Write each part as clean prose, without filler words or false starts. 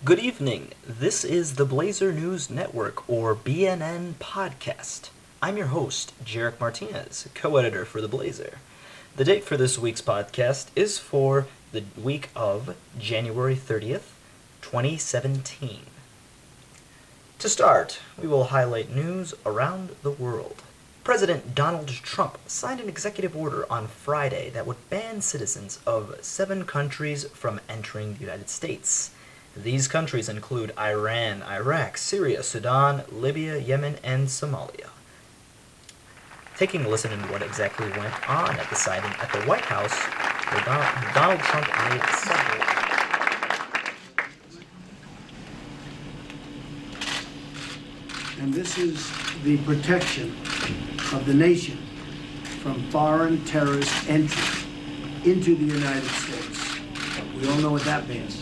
Good evening. This is the Blazer News Network, or BNN podcast. I'm your host, Jarek Martinez, co-editor for the Blazer. The date for this week's podcast is for the week of January 30th, 2017. To start, we will highlight news around the world. President Donald Trump signed an executive order on Friday that would ban citizens of 7 countries from entering the United States. These countries include Iran, Iraq, Syria, Sudan, Libya, Yemen, and Somalia. Taking a listen to what exactly went on at the signing at the White House, where Donald Trump made several. And this is the protection of the nation from foreign terrorist entry into the United States. We all know what that means.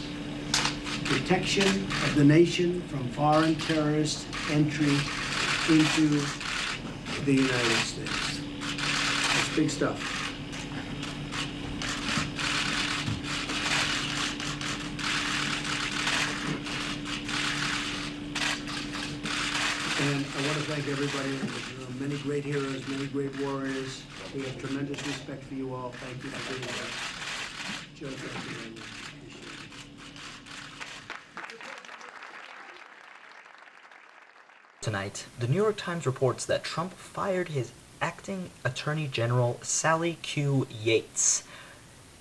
Protection of the nation from foreign terrorist entry into the United States. That's big stuff. And I want to thank everybody. Many great heroes, many great warriors. We have tremendous respect for you all. Thank you for being here. Joe, thank you very much. Tonight, the New York Times reports that Trump fired his acting Attorney General Sally Q. Yates.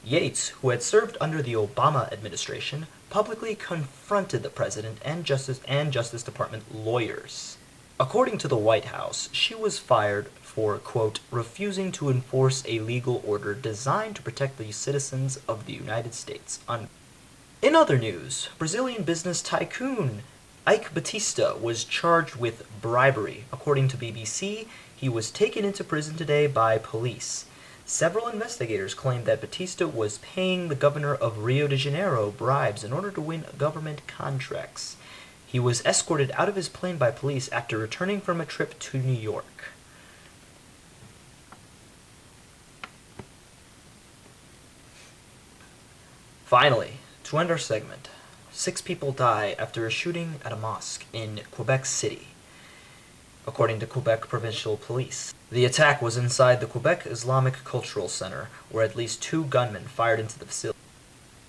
Yates, who had served under the Obama administration, publicly confronted the president and Justice Department lawyers. According to the White House, she was fired for, quote, refusing to enforce a legal order designed to protect the citizens of the United States. In other news, Brazilian business tycoon Eike Batista was charged with bribery. According to BBC, he was taken into prison today by police. Several investigators claimed that Batista was paying the governor of Rio de Janeiro bribes in order to win government contracts. He was escorted out of his plane by police after returning from a trip to New York. Finally, to end our segment, 6 people die after a shooting at a mosque in Quebec City, according to Quebec Provincial Police. The attack was inside the Quebec Islamic Cultural Center, where at least 2 gunmen fired into the facility.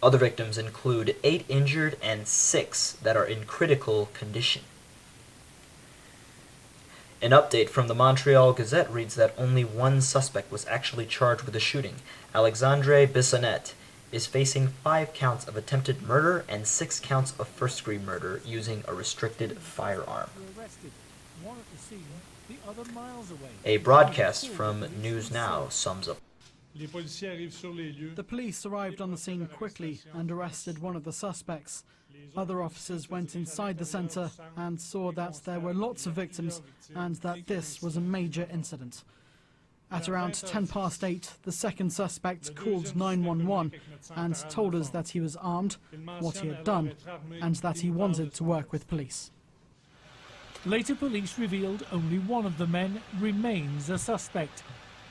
Other victims include 8 injured and 6 that are in critical condition. An update from the Montreal Gazette reads that only 1 suspect was actually charged with the shooting. Alexandre Bissonnette is facing 5 counts of attempted murder and 6 counts of first-degree murder using a restricted firearm. A broadcast from News Now sums up. The police arrived on the scene quickly and arrested one of the suspects. Other officers went inside the centre and saw that there were lots of victims and that this was a major incident. At around 8:10, the second suspect called 911 and told us that he was armed, what he had done, and that he wanted to work with police. Later, police revealed only one of the men remains a suspect.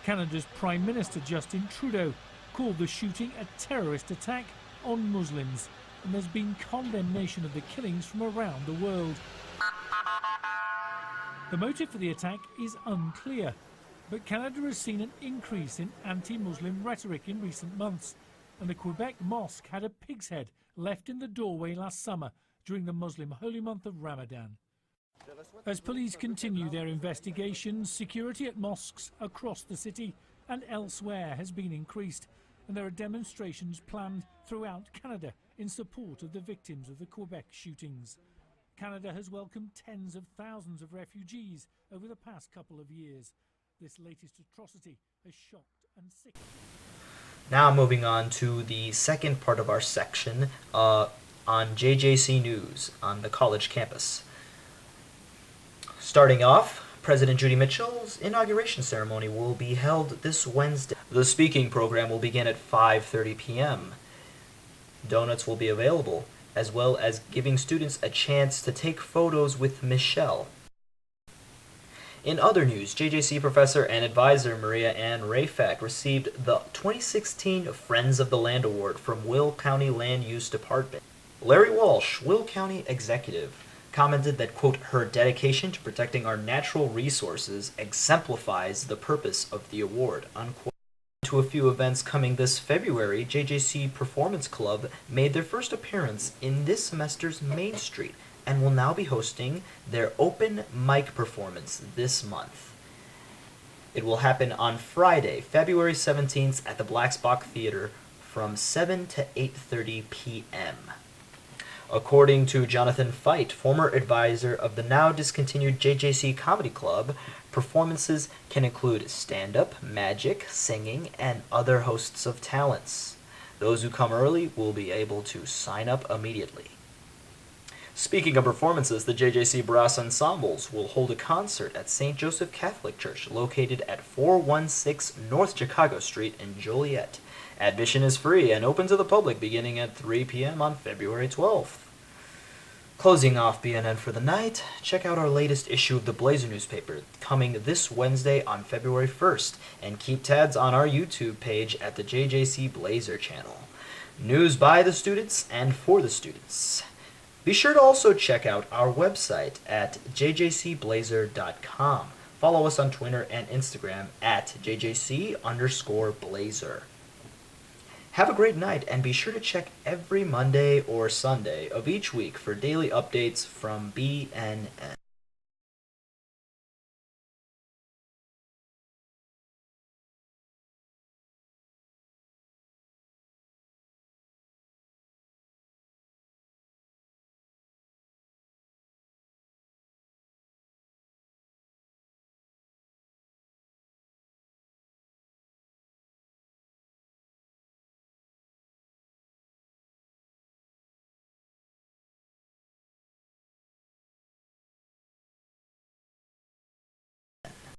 Canada's Prime Minister Justin Trudeau called the shooting a terrorist attack on Muslims, and there's been condemnation of the killings from around the world. The motive for the attack is unclear, but Canada has seen an increase in anti-Muslim rhetoric in recent months, and the Quebec mosque had a pig's head left in the doorway last summer during the Muslim holy month of Ramadan. As police continue their investigations, security at mosques across the city and elsewhere has been increased, and there are demonstrations planned throughout Canada in support of the victims of the Quebec shootings. Canada has welcomed tens of thousands of refugees over the past couple of years. This latest atrocity has shocked and sickened. Now moving on to the second part of our section on JJC News on the college campus. Starting off, President Judy Mitchell's inauguration ceremony will be held this Wednesday. The speaking program will begin at 5:30 p.m. Donuts will be available, as well as giving students a chance to take photos with Michelle. In other news, JJC professor and advisor Maria Ann Rayfack received the 2016 Friends of the Land Award from Will County Land Use Department. Larry Walsh, Will County executive, commented that, quote, her dedication to protecting our natural resources exemplifies the purpose of the award, unquote. To a few events coming this February, JJC Performance Club made their first appearance in this semester's Main Street and will now be hosting their open mic performance this month. It will happen on Friday, February 17th at the Blacksbach Theater from 7 to 8:30 p.m. According to Jonathan Fite, former advisor of the now discontinued JJC Comedy Club, performances can include stand-up, magic, singing, and other hosts of talents. Those who come early will be able to sign up immediately. Speaking of performances, the JJC Brass Ensembles will hold a concert at St. Joseph Catholic Church, located at 416 North Chicago Street in Joliet. Admission is free and open to the public beginning at 3 p.m. on February 12th. Closing off BNN for the night, check out our latest issue of the Blazer newspaper, coming this Wednesday on February 1st, and keep tabs on our YouTube page at the JJC Blazer channel. News by the students and for the students. Be sure to also check out our website at jjcblazer.com. Follow us on Twitter and Instagram at jjc_blazer. Have a great night, and be sure to check every Monday or Sunday of each week for daily updates from BNN.